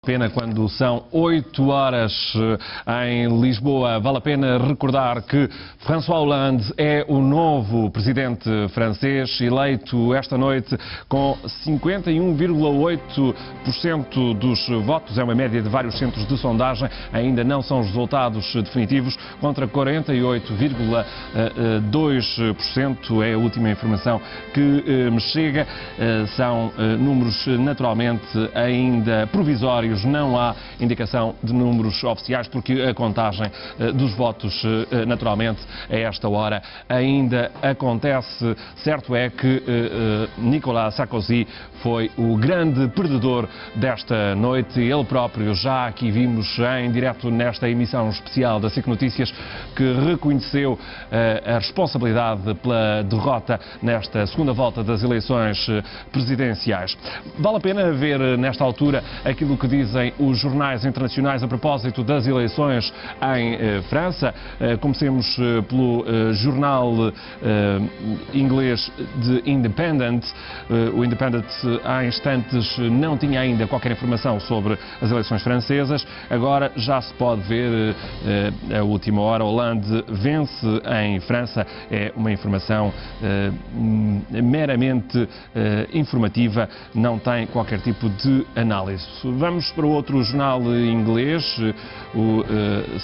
pena quando são 8 horas em Lisboa. Vale a pena recordar que François Hollande é o novo presidente francês, eleito esta noite com 51,8% dos votos. É uma média de vários centros de sondagem. Ainda não são os resultados definitivos, contra 48,2%. É a última informação que me chega. São números naturalmente ainda provisórios, não há indicação de números oficiais, porque a contagem dos votos, naturalmente, a esta hora ainda acontece. Certo é que Nicolas Sarkozy foi o grande perdedor desta noite. Ele próprio, já aqui vimos em direto nesta emissão especial da SIC Notícias, que reconheceu a responsabilidade pela derrota nesta segunda volta das eleições presidenciais. Vale a pena ver nesta altura aquilo que dizem os jornais internacionais a propósito das eleições em França. Comecemos pelo jornal inglês The Independent. O Independent há instantes não tinha ainda qualquer informação sobre as eleições francesas. Agora já se pode ver a última hora. Hollande vence em França. É uma informação meramente informativa, não tem qualquer tipo de análise. Vamos para outro jornal inglês, o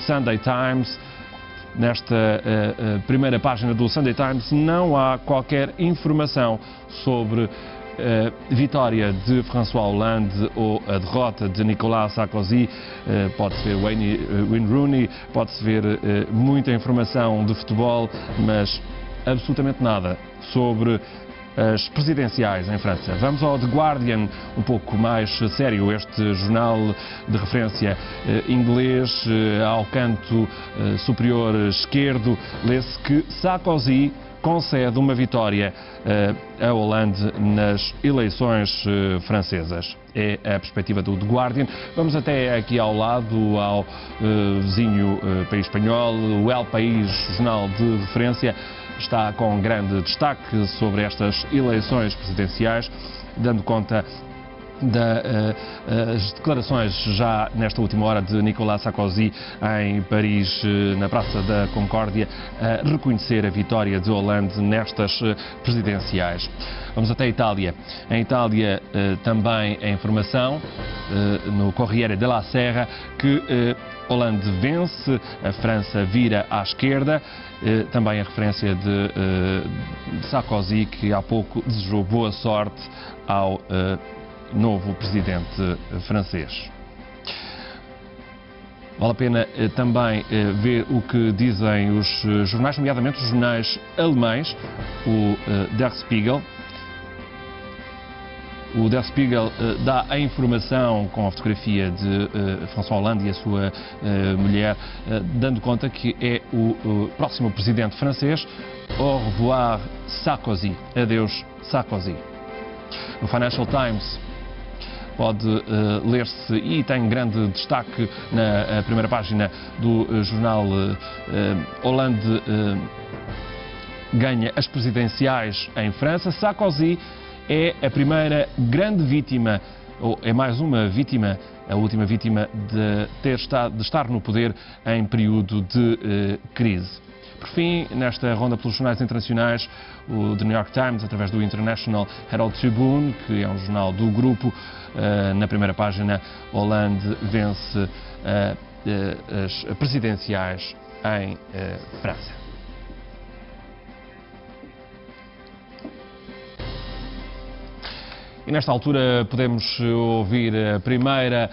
Sunday Times. Nesta primeira página do Sunday Times não há qualquer informação sobre a vitória de François Hollande ou a derrota de Nicolas Sarkozy. Pode-se ver Wayne Rooney, pode-se ver muita informação de futebol, mas absolutamente nada sobre as presidenciais em França. Vamos ao The Guardian, um pouco mais sério, este jornal de referência inglês. Ao canto superior esquerdo lê-se que Sarkozy concede uma vitória a Hollande nas eleições francesas. É a perspectiva do The Guardian. Vamos até aqui ao lado, ao vizinho país espanhol, o El País, jornal de referência, está com grande destaque sobre estas eleições presidenciais, dando conta das declarações já nesta última hora de Nicolas Sarkozy em Paris, na Praça da Concórdia, a reconhecer a vitória de Hollande nestas presidenciais. Vamos até a Itália. Em Itália também a informação no Corriere della Sera que Hollande vence, a França vira à esquerda. Também a referência de Sarkozy, que há pouco desejou boa sorte ao novo presidente francês. Vale a pena também ver o que dizem os jornais, nomeadamente os jornais alemães, o Der Spiegel. O Der Spiegel dá a informação com a fotografia de François Hollande e a sua mulher, dando conta que é o próximo presidente francês. Au revoir Sarkozy. Adeus Sarkozy. No Financial Times pode ler-se, e tem grande destaque na primeira página do jornal, Hollande ganha as presidenciais em França. Sarkozy é a primeira grande vítima, ou é mais uma vítima, a última vítima de estar no poder em período de crise. Por fim, nesta ronda pelos jornais internacionais, o The New York Times, através do International Herald Tribune, que é um jornal do grupo, na primeira página, Hollande vence as presidenciais em França. E nesta altura podemos ouvir a primeira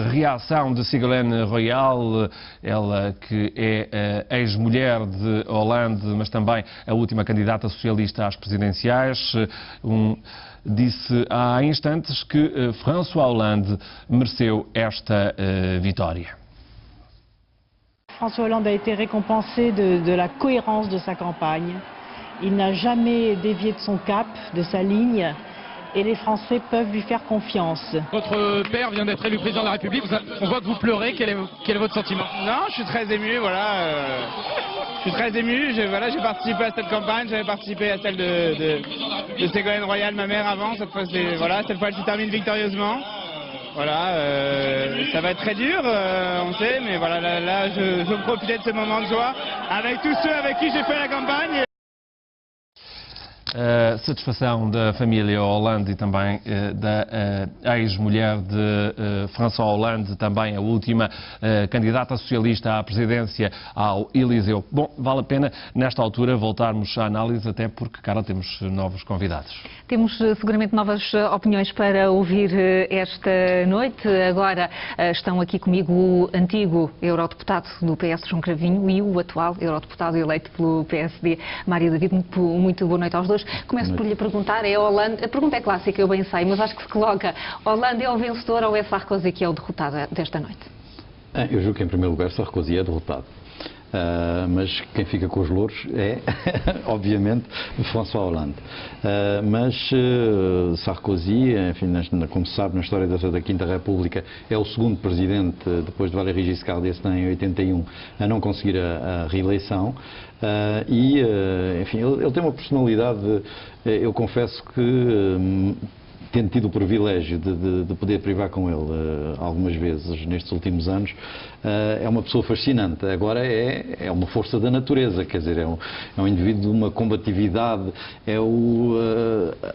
reação de Ségolène Royal, ela que é ex-mulher de Hollande, mas também a última candidata socialista às presidenciais. Disse há instantes que François Hollande mereceu esta vitória. François Hollande a été récompensé de la cohérence de sa campagne. Il n'a jamais dévié de son cap, de sa ligne. Et les Français peuvent lui faire confiance. Votre père vient d'être élu président de la République, on voit que vous pleurez, quel est votre sentiment? Non, je suis très ému, voilà. Je suis très ému, j'ai participé à cette campagne, j'avais participé à celle de Ségolène Royal, ma mère, avant. Cette fois, elle se termine victorieusement. Voilà, ça va être très dur, on sait, mais voilà, là je veux profiter de ce moment de joie avec tous ceux avec qui j'ai fait la campagne. A satisfação da família Hollande e também da ex-mulher de François Hollande, também a última candidata socialista à presidência ao Eliseu. Bom, vale a pena nesta altura voltarmos à análise, até porque, Carla, temos novos convidados. Temos seguramente novas opiniões para ouvir esta noite. Agora estão aqui comigo o antigo eurodeputado do PS, João Cravinho, e o atual eurodeputado eleito pelo PSD, Mário David. Muito boa noite aos dois. Começo por lhe perguntar, Hollande, a pergunta é clássica, eu bem sei, mas acho que se coloca, Hollande é o vencedor ou é Sarkozy que é o derrotado desta noite? Eu julgo que, em primeiro lugar, Sarkozy é derrotado. Mas quem fica com os louros é, obviamente, François Hollande. Mas Sarkozy, enfim, como se sabe, na história da Quinta República, é o segundo presidente, depois de Valéry Giscard d'Estaing em 81, a não conseguir a reeleição. Enfim, ele tem uma personalidade, eu confesso que, tendo tido o privilégio de poder privar com ele algumas vezes nestes últimos anos, é uma pessoa fascinante. Agora é uma força da natureza, quer dizer, é um indivíduo de uma combatividade, é o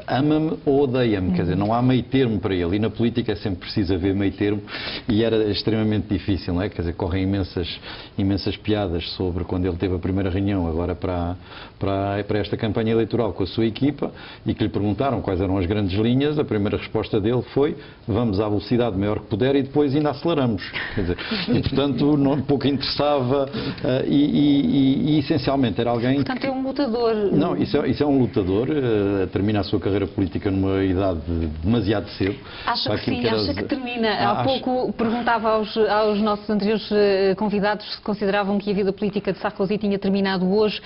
ama-me ou odeia-me, quer dizer, não há meio termo para ele, e na política é sempre preciso haver meio termo, e era extremamente difícil, não é? Quer dizer, correm imensas piadas sobre quando ele teve a primeira reunião agora para esta campanha eleitoral com a sua equipa, e que lhe perguntaram quais eram as grandes linhas. A primeira resposta dele foi: vamos à velocidade maior que puder e depois ainda aceleramos. Quer dizer, e portanto pouco interessava, e essencialmente era alguém... Portanto é um lutador. Não, isso é um lutador, termina a sua carreira política numa idade demasiado cedo. Acha que sim, acha que termina. Há pouco perguntava aos nossos anteriores convidados se consideravam que a vida política de Sarkozy tinha terminado hoje.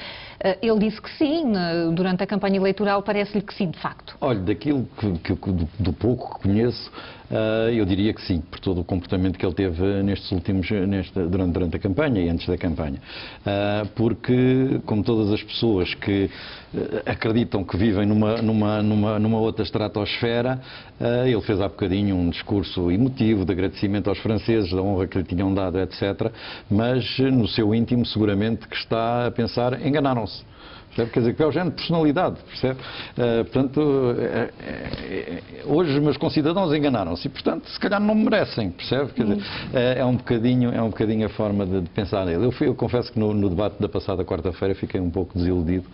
Ele disse que sim, durante a campanha eleitoral parece-lhe que sim, de facto. Olha, daquilo do pouco que conheço, eu diria que sim, por todo o comportamento que ele teve durante a campanha e antes da campanha. Porque, como todas as pessoas que acreditam que vivem numa outra estratosfera, ele fez há bocadinho um discurso emotivo de agradecimento aos franceses, da honra que lhe tinham dado, etc. Mas no seu íntimo seguramente que está a pensar: enganaram-se. Percebe? Quer dizer, que é o género de personalidade, percebe? Portanto, hoje os meus concidadãos enganaram-se e, portanto, se calhar não me merecem, percebe? Quer dizer, é um bocadinho a forma de pensar nele. Eu confesso que no debate da passada quarta-feira fiquei um pouco desiludido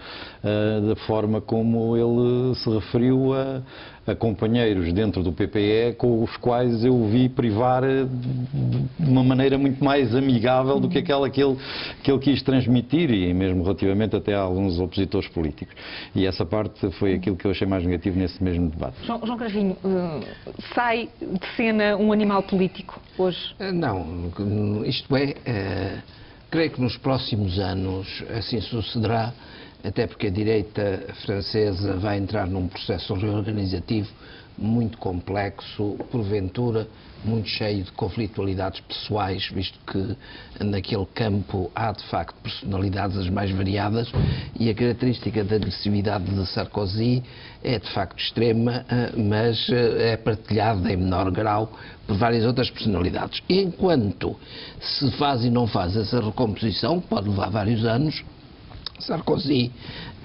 da forma como ele se referiu a companheiros dentro do PPE com os quais eu o vi privar de uma maneira muito mais amigável do que aquela que ele quis transmitir, e mesmo relativamente até a alguns opositores políticos. E essa parte foi aquilo que eu achei mais negativo nesse mesmo debate. João Cravinho, sai de cena um animal político hoje? Não, isto creio que nos próximos anos assim sucederá, até porque a direita francesa vai entrar num processo reorganizativo muito complexo, porventura muito cheio de conflitualidades pessoais, visto que naquele campo há de facto personalidades as mais variadas, e a característica da agressividade de Sarkozy é de facto extrema, mas é partilhada em menor grau por várias outras personalidades. E enquanto se faz e não faz essa recomposição, pode levar vários anos, Sarkozy,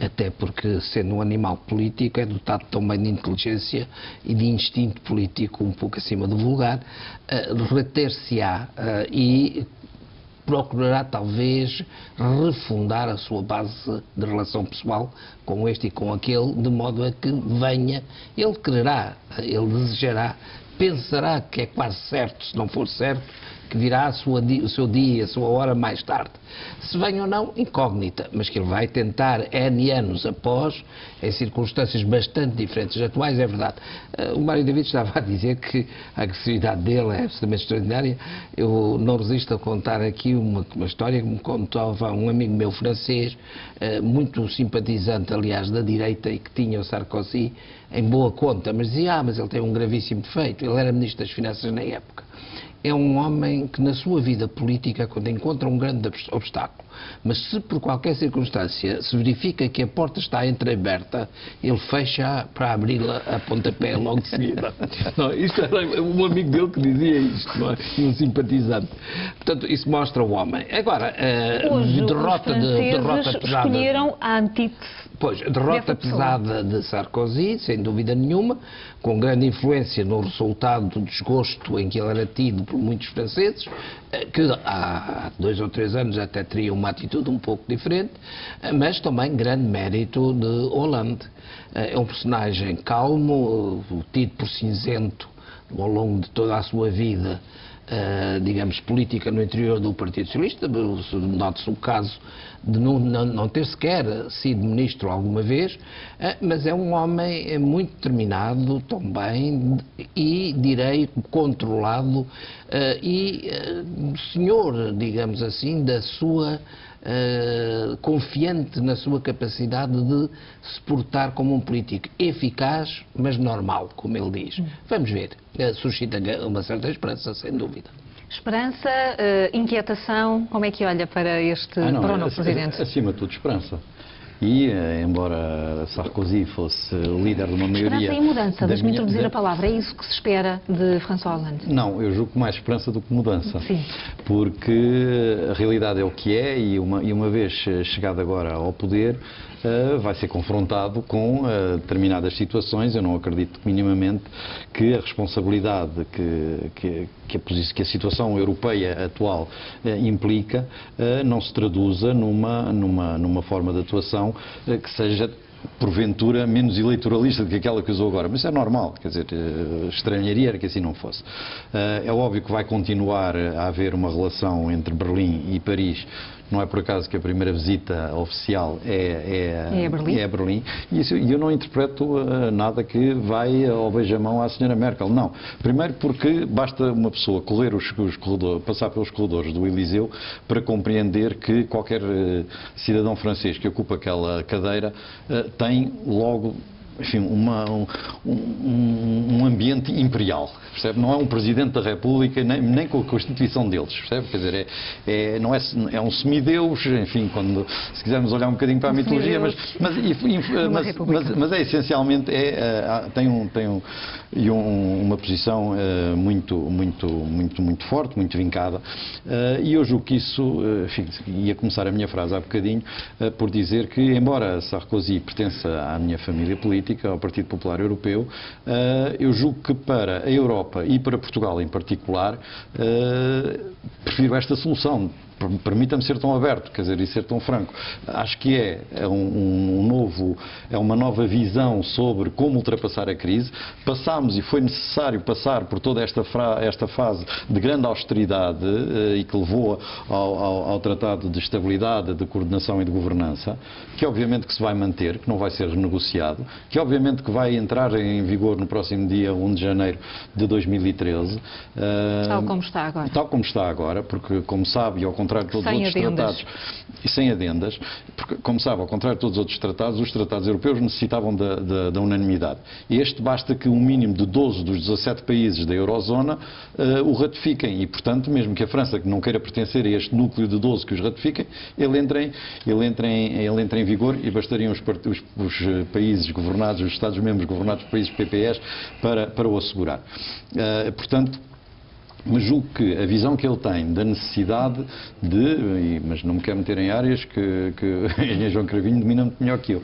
até porque, sendo um animal político, é dotado também de inteligência e de instinto político um pouco acima do vulgar, reter-se-á e procurará talvez refundar a sua base de relação pessoal com este e com aquele, de modo a que venha, ele quererá, ele desejará, pensará que é quase certo, se não for certo, que virá o seu dia, a sua hora mais tarde. Se vem ou não, incógnita, mas que ele vai tentar N anos após, em circunstâncias bastante diferentes das atuais, é verdade. O Mário David estava a dizer que a agressividade dele é absolutamente extraordinária. Eu não resisto a contar aqui uma história que me contava um amigo meu francês, muito simpatizante, aliás, da direita, e que tinha o Sarkozy em boa conta, mas dizia: mas ele tem um gravíssimo defeito, ele era Ministro das Finanças na época. é um homem que na sua vida política, quando encontra um grande obstáculo, mas se por qualquer circunstância se verifica que a porta está entreaberta, ele fecha para abri-la a pontapé logo de seguida. Não, isto era um amigo dele que dizia isto, não é? Um simpatizante. Portanto, isso mostra o homem. Agora, hoje derrota pesada. Escolheram a antítese. Pois, derrota pesada de Sarkozy, sem dúvida nenhuma, com grande influência no resultado do desgosto em que ele era tido por muitos franceses, que há 2 ou 3 anos até teria uma atitude um pouco diferente, mas também grande mérito de Hollande. É um personagem calmo, tido por cinzento ao longo de toda a sua vida, digamos, política no interior do Partido Socialista. Note-se o caso de não ter sequer sido ministro alguma vez, mas é um homem muito determinado também e, direi, controlado e senhor, digamos assim, da sua confiante na sua capacidade de se portar como um político eficaz, mas normal, como ele diz. Vamos ver. Suscita uma certa esperança, sem dúvida. Esperança, inquietação, como é que olha para para o novo Presidente? Acima de tudo, esperança. E, embora Sarkozy fosse líder de uma maioria... Esperança e mudança, deixe-me introduzir a palavra, é isso que se espera de François Hollande? Não, eu julgo mais esperança do que mudança. Sim. Porque a realidade é o que é e uma vez chegado agora ao poder, vai ser confrontado com determinadas situações. Eu não acredito minimamente que a responsabilidade que a situação europeia atual implica não se traduza numa forma de atuação que seja porventura menos eleitoralista do que aquela que usou agora, mas isso é normal, quer dizer, estranharia era que assim não fosse. É óbvio que vai continuar a haver uma relação entre Berlim e Paris. Não é por acaso que a primeira visita oficial é a Berlim. E eu não interpreto nada que vai ao beijamão à senhora Merkel. Não. Primeiro porque basta uma pessoa correr os corredores, passar pelos corredores do Eliseu para compreender que qualquer cidadão francês que ocupa aquela cadeira tem logo, enfim, um ambiente imperial, percebe? Não é um Presidente da República, nem com a Constituição deles, percebe? Quer dizer, é um semideus, enfim, se quisermos olhar um bocadinho para a mitologia, mas é essencialmente, tem uma posição muito forte, muito vincada, e eu julgo que isso, enfim, ia começar a minha frase há bocadinho, por dizer que, embora Sarkozy pertença à minha família política, ao Partido Popular Europeu, eu julgo que para a Europa e para Portugal em particular, prefiro esta solução. Permita-me ser tão aberto, quer dizer, e ser tão franco. Acho que é uma nova visão sobre como ultrapassar a crise. Passámos, e foi necessário passar por toda esta fase de grande austeridade e que levou ao Tratado de Estabilidade, de Coordenação e de Governança, que obviamente que se vai manter, que não vai ser renegociado, que obviamente que vai entrar em vigor no próximo dia 1 de janeiro de 2013. Tal como está agora. Tal como está agora, porque, como sabe, ao contrário de todos os outros tratados, e sem adendas, porque, como sabe, ao contrário de todos os outros tratados, os tratados europeus necessitavam da unanimidade. Este basta que um mínimo de 12 dos 17 países da Eurozona o ratifiquem e, portanto, mesmo que a França, que não queira pertencer a este núcleo de 12 que os ratifiquem, ele entra em vigor e bastariam os países governados, os Estados-membros governados por países PPEs para o assegurar. Portanto, mas julgo que a visão que ele tem da necessidade mas não me quero meter em áreas que o João Cravinho domina muito melhor que eu,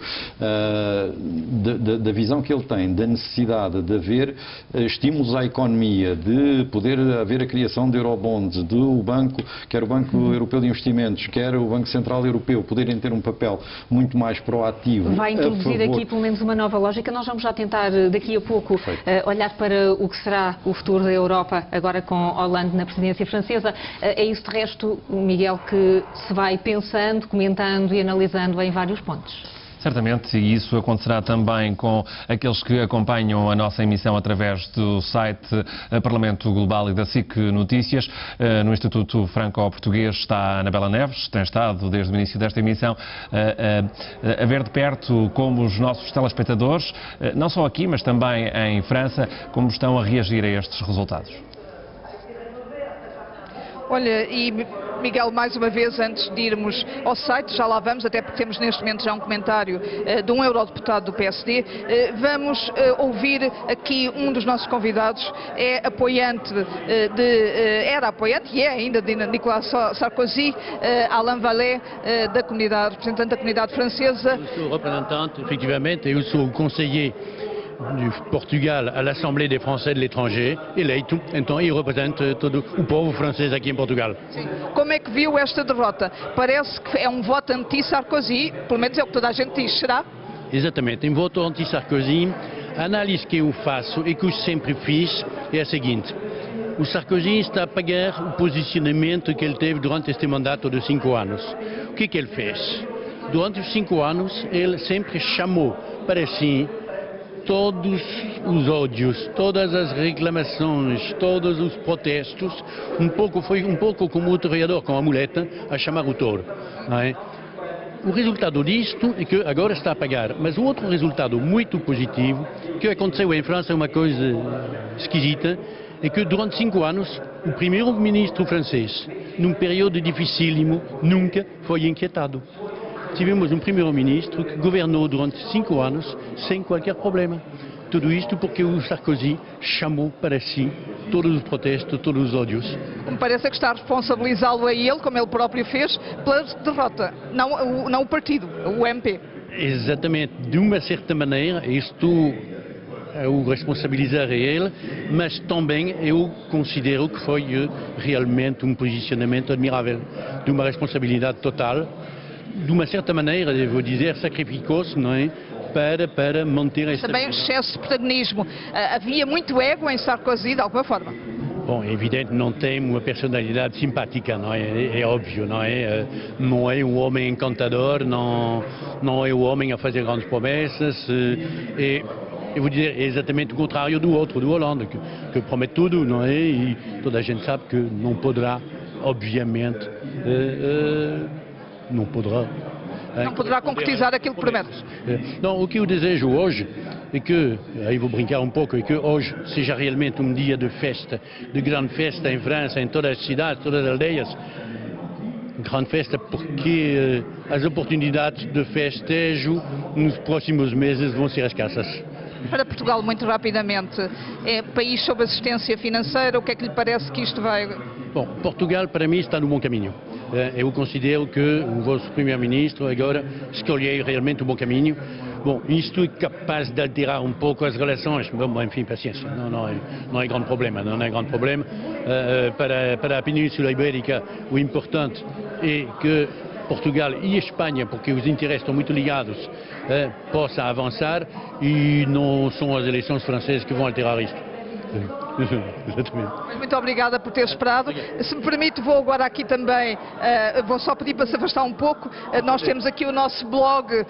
da visão que ele tem da necessidade de haver estímulos à economia, de poder haver a criação de eurobonds, quer o Banco Europeu de Investimentos, quer o Banco Central Europeu, poderem ter um papel muito mais proativo. Vai introduzir aqui pelo menos uma nova lógica. Nós vamos já tentar daqui a pouco olhar para o que será o futuro da Europa agora com Hollande na presidência francesa. É isso, de resto, Miguel, que se vai pensando, comentando e analisando em vários pontos. Certamente, e isso acontecerá também com aqueles que acompanham a nossa emissão através do site Parlamento Global e da SIC Notícias. No Instituto Franco-Português está a Anabela Neves, tem estado desde o início desta emissão a ver de perto como os nossos telespectadores, não só aqui, mas também em França, como estão a reagir a estes resultados. Olha, e Miguel, mais uma vez, antes de irmos ao site, já lá vamos, até porque temos neste momento já um comentário de um eurodeputado do PSD, vamos ouvir aqui um dos nossos convidados, é apoiante era apoiante e é ainda de Nicolas Sarkozy, Alain Vallet, representante da comunidade francesa. Eu sou representante, efetivamente, eu sou conseiller de Portugal à l'Assemblée des Français de l'étranger, eleito, então eu represento todo o povo francês aqui em Portugal. Sim. Como é que viu esta derrota? Parece que é um voto anti-Sarkozy, pelo menos é o que toda a gente diz, será? Exatamente, um voto anti-Sarkozy. A análise que eu faço e que eu sempre fiz é a seguinte: o Sarkozy está a pagar o posicionamento que ele teve durante este mandato de 5 anos. O que ele fez? Durante os 5 anos, ele sempre chamou para si todos os ódios, todas as reclamações, todos os protestos, foi um pouco como o toreador com a muleta a chamar o touro. Não é? O resultado disto é que agora está a pagar, mas o outro resultado muito positivo, que aconteceu em França, é uma coisa esquisita, é que durante 5 anos o primeiro-ministro francês, num período dificílimo, nunca foi inquietado. Tivemos um primeiro-ministro que governou durante 5 anos sem qualquer problema. Tudo isto porque o Sarkozy chamou para si todos os protestos, todos os ódios. Me parece que está a responsabilizá-lo a ele, como ele próprio fez, pela derrota, não o partido, o MP. Exatamente. De uma certa maneira, isto eu responsabilizar a ele, mas também eu considero que foi realmente um posicionamento admirável, de uma responsabilidade total. De uma certa maneira, devo dizer, sacrificou-se, não é? Para manter esta... Também excesso de protagonismo. Havia muito ego em Sarkozy, de alguma forma. Bom, é evidente, não tem uma personalidade simpática, não é? É óbvio, não é? Não é um homem encantador, não é um homem a fazer grandes promessas. Eu vou dizer, é exatamente o contrário do outro, do Hollande, que promete tudo, não é? E toda a gente sabe que não poderá, obviamente, não poderá concretizar aquilo que promete. Não, o que eu desejo hoje é que, aí vou brincar um pouco, é que hoje seja realmente um dia de festa, de grande festa em França, em todas as cidades, todas as aldeias. Grande festa porque as oportunidades de festejo nos próximos meses vão ser escassas. Para Portugal, muito rapidamente, é país sob assistência financeira, o que é que lhe parece que isto vai... Bom, Portugal para mim está no bom caminho. Eu considero que o vosso primeiro-ministro agora escolheu realmente o bom caminho. Bom, isto é capaz de alterar um pouco as relações. Bom, enfim, paciência, não é grande problema, não é grande problema. Para a Península Ibérica, o importante é que Portugal e Espanha, porque os interesses estão muito ligados, possa avançar e não são as eleições francesas que vão alterar isto. Muito obrigada por ter esperado. Se me permite, vou agora aqui também, vou só pedir para se afastar um pouco. Nós temos aqui o nosso blog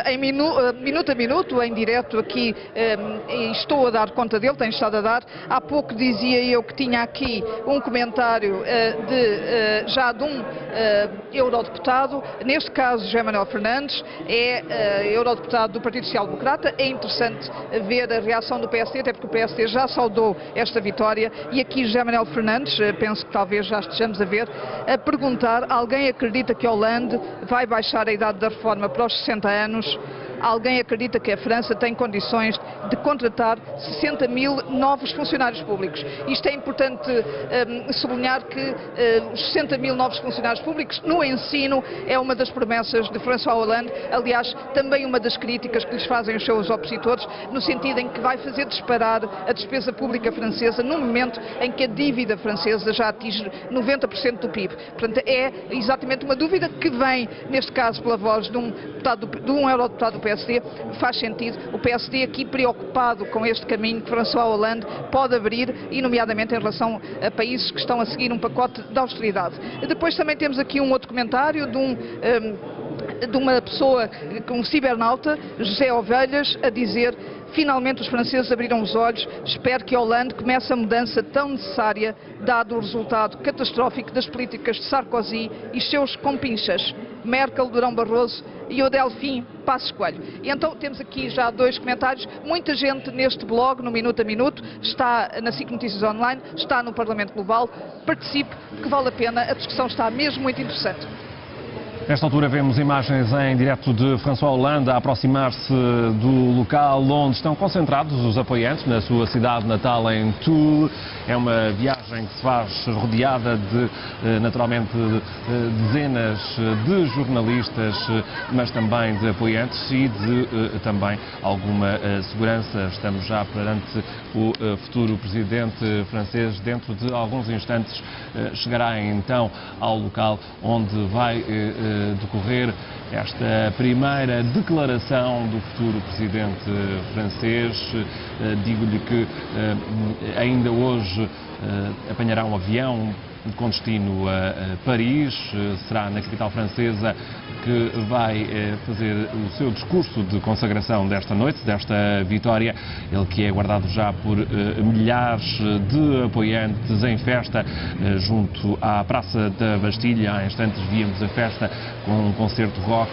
em minuto a minuto, em direto aqui, e estou a dar conta dele, tenho estado a dar. Há pouco dizia eu que tinha aqui um comentário já de um eurodeputado, neste caso José Manuel Fernandes, é eurodeputado do Partido Social Democrata. É interessante ver a reação do PSD, até porque o PSD já saudou esta vitória, e aqui José Manuel Fernandes, penso que talvez já estejamos a ver, a perguntar: alguém acredita que Hollande vai baixar a idade da reforma para os 60 anos? Alguém acredita que a França tem condições de contratar 60 mil novos funcionários públicos? Isto é importante sublinhar que os 60 mil novos funcionários públicos no ensino é uma das promessas de François Hollande, aliás, também uma das críticas que lhes fazem os seus opositores, no sentido em que vai fazer disparar a despesa pública francesa no momento em que a dívida francesa já atinge 90% do PIB. Portanto, é exatamente uma dúvida que vem, neste caso, pela voz de um eurodeputado do PSD. Faz sentido, o PSD aqui preocupado com este caminho que François Hollande pode abrir, e nomeadamente em relação a países que estão a seguir um pacote de austeridade. Depois também temos aqui um outro comentário de uma pessoa, um cibernauta, José Ovelhas, a dizer: finalmente os franceses abriram os olhos, espero que Hollande comece a mudança tão necessária, dado o resultado catastrófico das políticas de Sarkozy e seus compinchas. Merkel, Durão Barroso e o Delfim Passos Coelho. E então temos aqui já 2 comentários. Muita gente neste blog, no Minuto a Minuto, está na SIC Notícias Online, está no Parlamento Global. Participe, porque vale a pena, a discussão está mesmo muito interessante. Nesta altura vemos imagens em direto de François Hollande a aproximar-se do local onde estão concentrados os apoiantes, na sua cidade natal em Toul. É uma viagem que se faz rodeada de, naturalmente, dezenas de jornalistas, mas também de apoiantes e de também alguma segurança. Estamos já perante o futuro presidente francês. Dentro de alguns instantes chegará então ao local onde vai decorrer esta primeira declaração do futuro presidente francês. Digo-lhe que ainda hoje apanhará um avião com destino a Paris. Será na capital francesa que vai fazer o seu discurso de consagração desta noite, desta vitória. Ele que é guardado já por milhares de apoiantes em festa junto à Praça da Bastilha. Há instantes víamos a festa com um concerto rock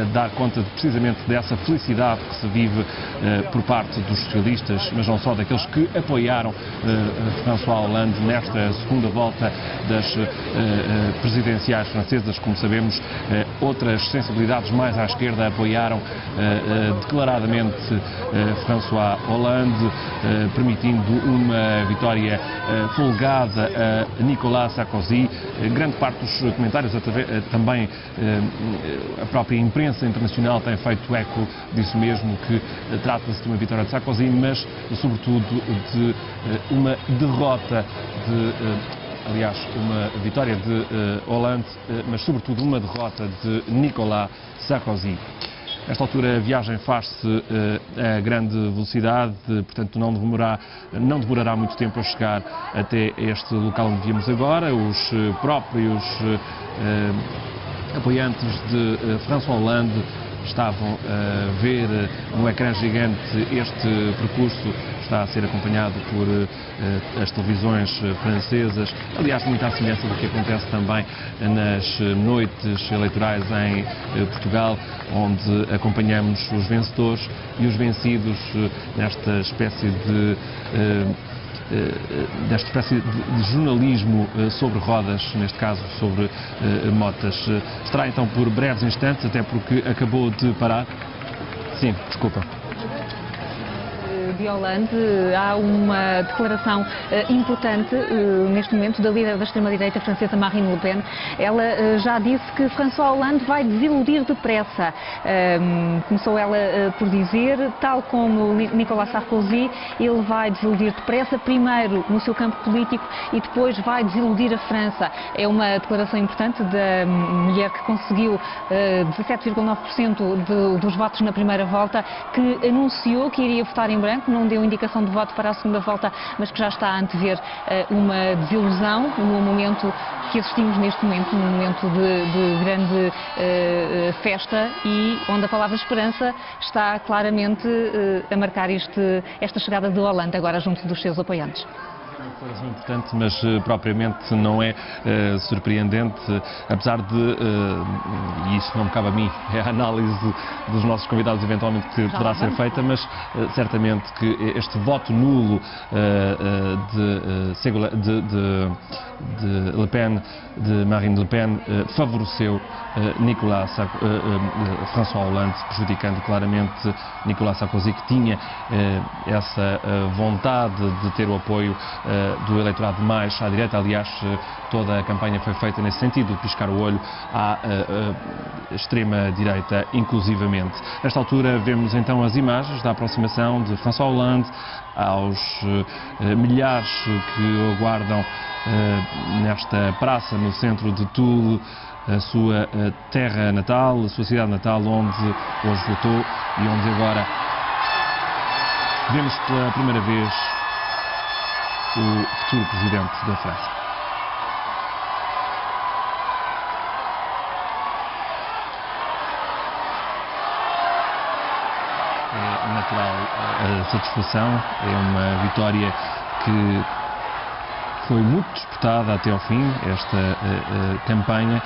a dar conta precisamente dessa felicidade que se vive por parte dos socialistas, mas não só, daqueles que apoiaram François Hollande nesta segunda volta das presidenciais francesas. Como sabemos, outras sensibilidades mais à esquerda apoiaram declaradamente François Hollande, permitindo uma vitória folgada a Nicolas Sarkozy. Grande parte dos comentários, também a própria imprensa internacional tem feito eco disso mesmo, que trata-se de uma vitória de Sarkozy, mas sobretudo de uma derrota aliás, uma vitória de Hollande, mas sobretudo uma derrota de Nicolas Sarkozy. Nesta altura a viagem faz-se a grande velocidade, portanto não demorará muito tempo a chegar até este local onde viemos agora. Os próprios apoiantes de François Hollande estavam a ver no ecrã gigante este percurso. Está a ser acompanhado por as televisões francesas, aliás, muito à semelhança do que acontece também nas noites eleitorais em Portugal, onde acompanhamos os vencedores e os vencidos nesta espécie de jornalismo sobre rodas, neste caso sobre motas. Estará então por breves instantes, até porque acabou de parar. Sim, desculpa. De Hollande, há uma declaração importante neste momento da líder da extrema-direita francesa Marine Le Pen. Ela já disse que François Hollande vai desiludir depressa. Começou ela por dizer, tal como Nicolas Sarkozy, ele vai desiludir depressa, primeiro no seu campo político e depois vai desiludir a França. É uma declaração importante da mulher que conseguiu 17,9% dos votos na primeira volta, que anunciou que iria votar em branco, não deu indicação de voto para a segunda volta, mas que já está a antever uma desilusão no momento que assistimos neste momento, num momento de grande festa e onde a palavra esperança está claramente a marcar esta chegada de Hollande agora junto dos seus apoiantes. Uma declaração importante, mas propriamente não é surpreendente, apesar de, e isso não me cabe a mim, é a análise dos nossos convidados eventualmente que poderá ser feita, mas certamente que este voto nulo de Le Pen, de Marine Le Pen, favoreceu François Hollande, prejudicando claramente Nicolas Sarkozy, que tinha essa vontade de ter o apoio do eleitorado mais à direita. Aliás, toda a campanha foi feita nesse sentido, de piscar o olho à extrema-direita, inclusivamente. Nesta altura vemos então as imagens da aproximação de François Hollande aos milhares que o aguardam nesta praça no centro de Toul, a sua terra natal, a sua cidade natal, onde hoje votou e onde agora vemos pela primeira vez o futuro presidente da França. É natural a satisfação, é uma vitória que foi muito disputada até ao fim, esta campanha,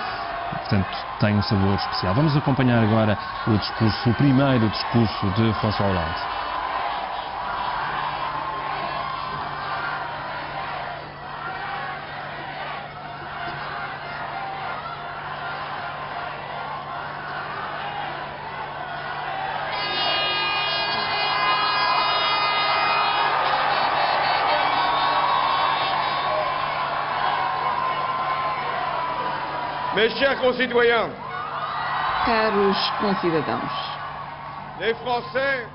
Portanto, tem um sabor especial. Vamos acompanhar agora o primeiro discurso de François Hollande. Mes chers concitoyens, caros concidadãos, les Français,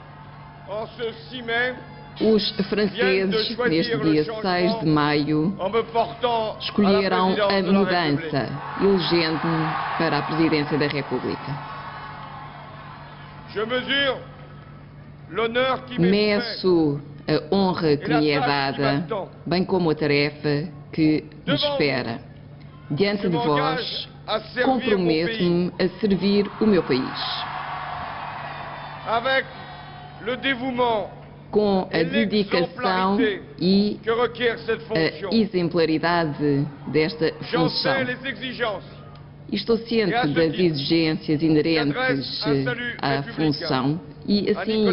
en ce 6 mai, os franceses, neste dia 6 de maio, en me portant escolheram à la a présidence de la mudança, République. elegendo-me para a presidência da República. Je mesure l'honneur qui m'est fait Meço a honra que me é dada, bem como a tarefa que me espera. Diante de vós, comprometo-me a servir o meu país. avec le dévouement Com a dedicação e que requiert cette fonction. a exemplaridade desta J'en função. sais les exigences. E estou ciente das exigências inerentes à função e assim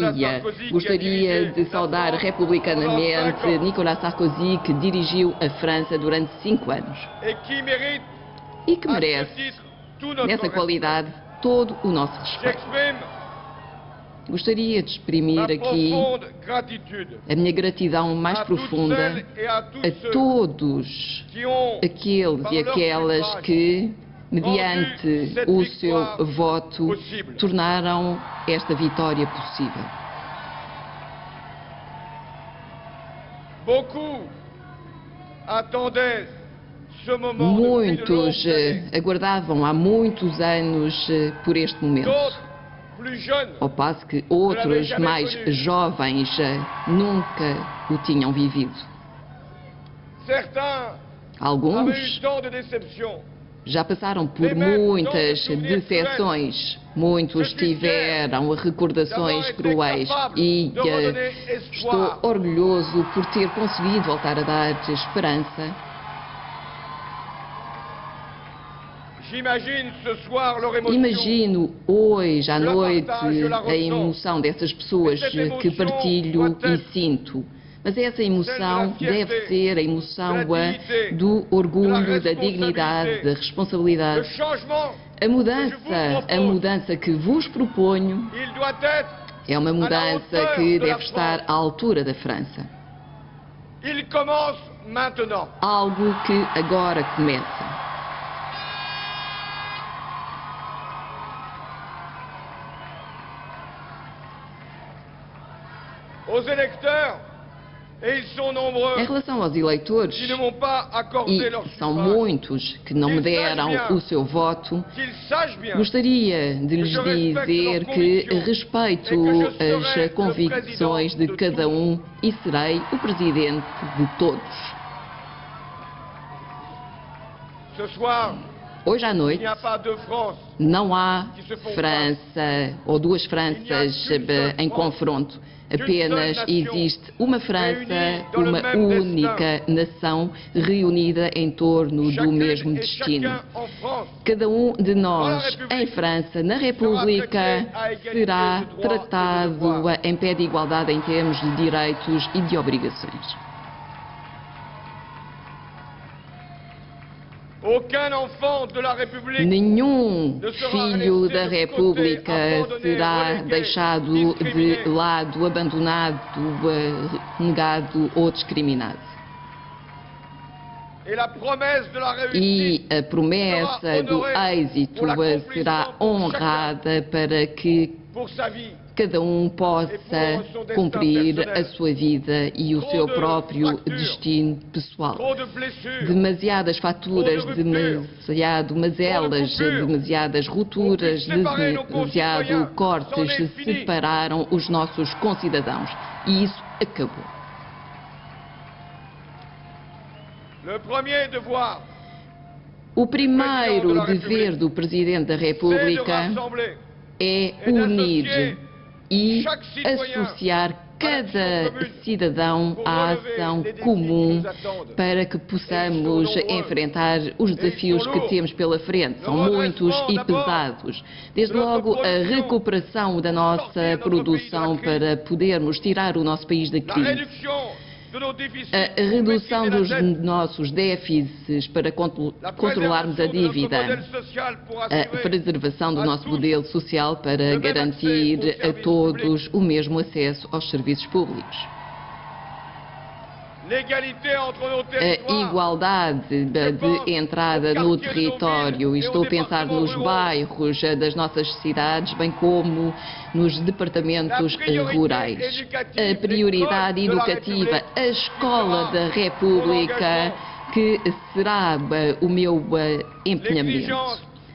gostaria de saudar republicanamente Nicolas Sarkozy, que dirigiu a França durante 5 anos Et qui mérite, e que à ce merece, titre, tout notre nessa respect. qualidade, todo o nosso respeito. J'exprime Gostaria de exprimir ma aqui profonde gratitude a minha gratidão mais à toutes profunda celles et à tous a ceux todos qui ont, aqueles par e leur aquelas suffrage, que, mediante rendu cette o victoire seu voto, possible. tornaram esta vitória possível. Beaucoup attendaient ce moment depuis de Muitos longues années. aguardavam há muitos anos por este momento, D'autres, plus jeunes, ao passo que outros mais jovens nunca o tinham vivido. certains avaient Alguns eu tant de déceptions. já passaram por muitas decepções, muitos tiveram recordações cruéis e estou orgulhoso por ter conseguido voltar a dar esperança. J'imagine ce soir leur émotion. Imagino hoje à noite a emoção dessas pessoas que partilho e sinto. Mas essa emoção deve ser a emoção do orgulho, da dignidade, da Le responsabilidade. changement, A mudança que vos proponho il doit être, é uma mudança que deve estar à altura da França. il commence maintenant. Algo que agora começa. Aux électeurs, et ils sont nombreux, Em relação aos eleitores, qui ne m'ont pas accordé e leur são suffrage, muitos que não me deram o seu voto, qu'ils sachent bien gostaria de lhes dizer que respeito as convicções de cada um e serei o presidente de todos. ce soir, Hoje à il noite n'y a pas de France. não há França ou duas Franças em confronto. Apenas existe uma França, uma única nação reunida em torno do mesmo Chacune et destino. chacun en France Cada um de nós em França, na República, será tratado em pé de igualdade em termos de direitos e de obrigações. aucun enfant de la République Nenhum filho da República será deixado de lado, abandonado, negado ou discriminado. et la promesse de la réussite E a promessa do êxito será honrada para que pour sa vie. cada um possa cumprir a sua vida e o seu próprio destino pessoal. Trop de blessures, Demasiadas faturas, demasiado mazelas, demasiadas rupturas, demasiado cortes separaram os nossos concidadãos. E isso acabou. le premier devoir, O primeiro dever do Presidente da c'est de República rassembler é unir e associar cada cidadão a ação comum para que possamos enfrentar os desafios que temos pela frente. São muitos e pesados. Desde logo, a recuperação da nossa produção para podermos tirar o nosso país da crise. A redução dos nossos déficits para controlarmos a dívida, a preservação do nosso modelo social para garantir a todos o mesmo acesso aos serviços públicos. A igualdade de entrada no território, e estou a pensar nos bairros das nossas cidades, bem como nos departamentos rurais. A prioridade educativa, a Escola da República, que será o meu empenhamento.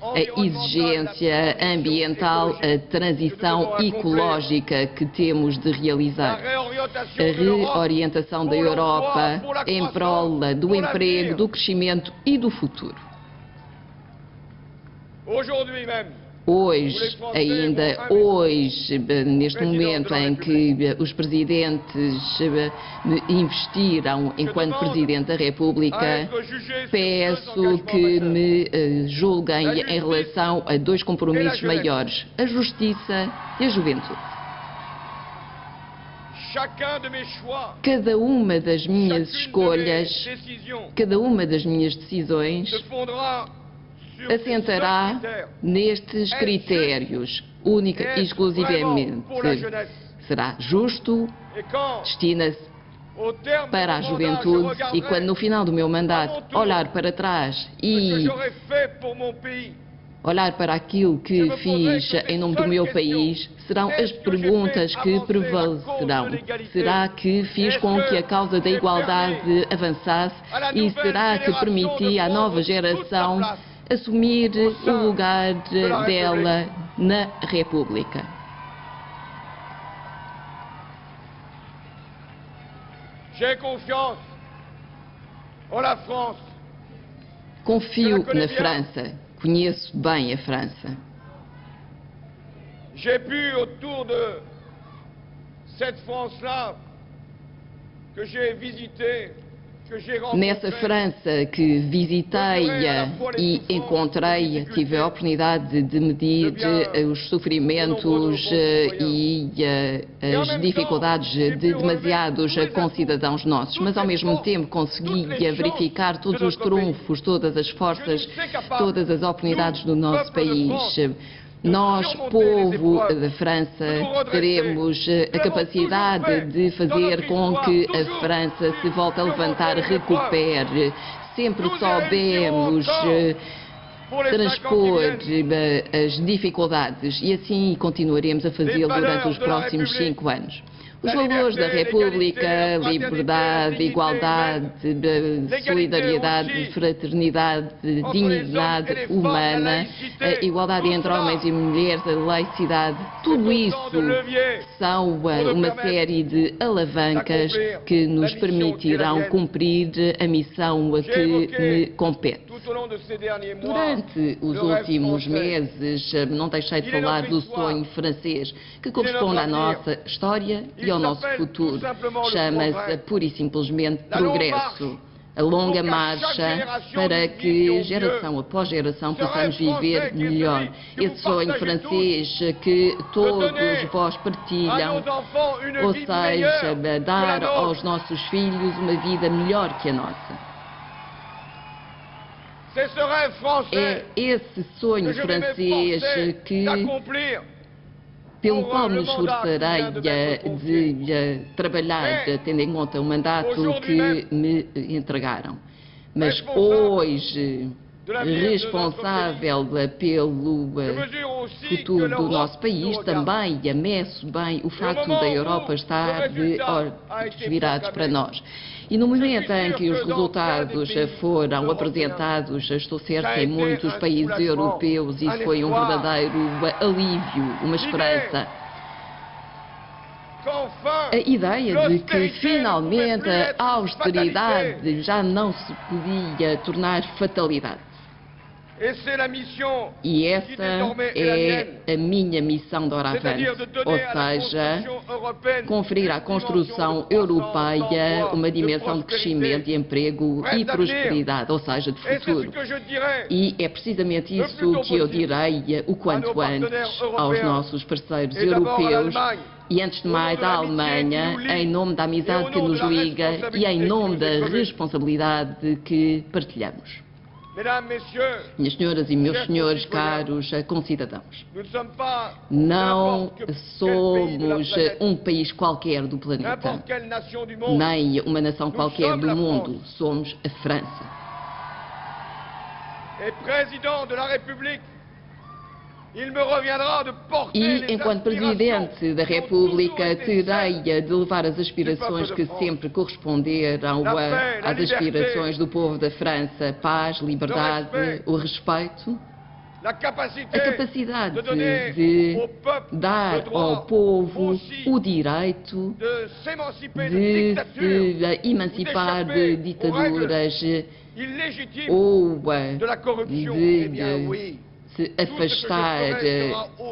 A exigência ambiental, a transição ecológica que temos de realizar, a reorientação da Europa em prol do emprego, do crescimento e do futuro. Hoje, ainda hoje, neste momento em que os presidentes investiram enquanto Presidente da República, peço que me julguem em relação a dois compromissos maiores: a justiça e a juventude. Cada uma das minhas escolhas, cada uma das minhas decisões assentará nestes critérios, única e exclusivamente. Será justo, destina-se para a juventude, e quando no final do meu mandato olhar para trás e olhar para aquilo que fiz em nome do meu país, serão as perguntas que prevalecerão. Será que fiz com que a causa da igualdade avançasse, e será que permiti à nova geração assumir o lugar dela na República? Confio na França. Conheço bem a França. J'ai pu, autour de cette France-là que j'ai visitée, nessa França que visitei e encontrei, tive a oportunidade de medir os sofrimentos e as dificuldades de demasiados concidadãos nossos, mas ao mesmo tempo consegui verificar todos os trunfos, todas as forças, todas as oportunidades do nosso país. Nós, povo da França, teremos a capacidade de fazer com que a França se volte a levantar, recupere. Sempre soubemos transpor as dificuldades, e assim continuaremos a fazê-lo durante os próximos 5 anos. Os valores da República: liberdade, igualdade, solidariedade, fraternidade, dignidade humana, a igualdade entre homens e mulheres, a laicidade, tudo isso são uma série de alavancas que nos permitirão cumprir a missão que me compete. Durante os últimos meses, não deixei de falar do sonho francês, que corresponde à nossa história e ao nosso futuro. Chama-se pura e simplesmente progresso. A longa marcha para que, geração após geração, possamos viver melhor. Esse sonho francês que todos vós partilham, ou seja, dar aos nossos filhos uma vida melhor que a nossa. É esse sonho francês pelo qual me esforçarei de trabalhar, tendo em conta o mandato que me entregaram. Mas hoje, responsável pelo futuro do nosso país, também ameaço bem o facto da Europa estar de olhos virados para nós. E no momento em que os resultados foram apresentados, estou certa, em muitos países europeus, isso foi um verdadeiro alívio, uma esperança. A ideia de que finalmente a austeridade já não se podia tornar fatalidade. E essa é a minha missão de Oravante, ou seja, conferir à construção europeia uma dimensão de crescimento, de emprego e prosperidade, ou seja, de futuro. E é precisamente isso que eu direi o quanto antes aos nossos parceiros europeus e, antes de mais, à Alemanha, em nome da amizade que nos liga e em nome da responsabilidade que partilhamos. Minhas senhoras e meus senhores, caros concidadãos, não somos um país qualquer do planeta, nem uma nação qualquer do mundo. Somos a França. E, enquanto Presidente da República, terei de levar as aspirações que sempre corresponderam às aspirações do povo da França: paz, liberdade, o respeito, a capacidade de dar ao povo o direito de se emancipar de ditaduras ou de se afastar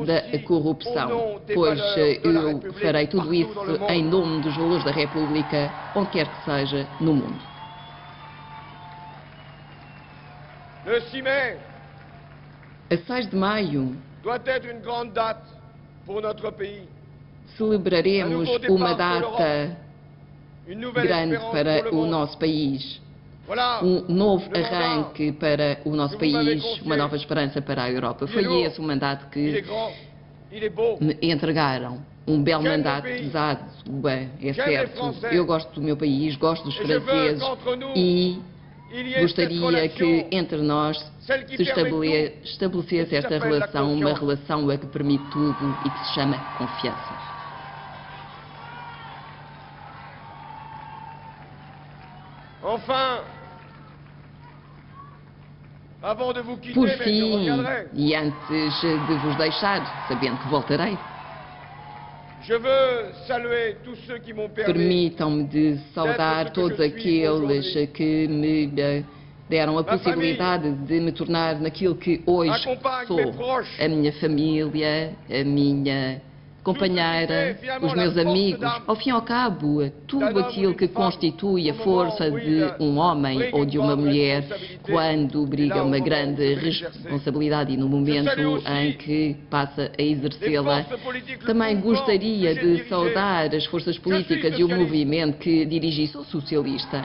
da corrupção, pois eu farei tudo isso em nome dos valores da República, onde quer que seja no mundo. A 6 de maio celebraremos uma data grande para o nosso país. Um novo arranque para o nosso país, uma nova esperança para a Europa. Foi esse o mandato que me entregaram. Um belo mandato, pesado, é certo. Eu gosto do meu país, gosto dos franceses e gostaria que entre nós se estabelecesse esta relação, uma relação a que permite tudo e que se chama confiança. Por fim, e antes de vos deixar, sabendo que voltarei, permitam-me de saudar todos aqueles que me deram a possibilidade de me tornar naquilo que hoje sou. A minha família, a minha companheira, os meus amigos, ao fim e ao cabo, tudo aquilo que constitui a força de um homem ou de uma mulher quando briga uma grande responsabilidade e no momento em que passa a exercê-la. Também gostaria de saudar as forças políticas e o movimento que dirigi. Sou socialista.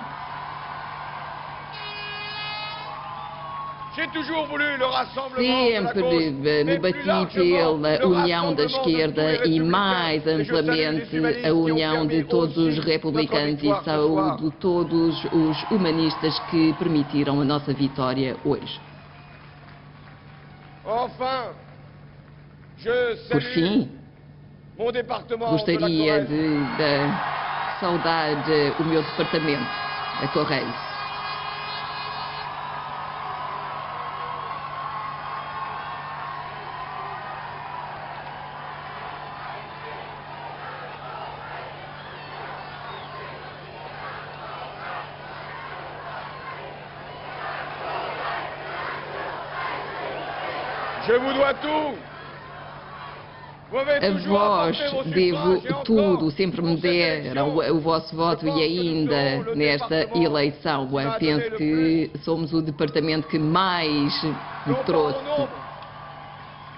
Sempre me bati pela união da esquerda e, mais amplamente, a união de todos os republicanos e saúdo todos os humanistas que permitiram a nossa vitória hoje. Por fim, gostaria de saudar o meu departamento, a Correios. A vós devo tudo, sempre me deram o vosso voto e ainda nesta eleição. Penso que somos o departamento que mais me trouxe,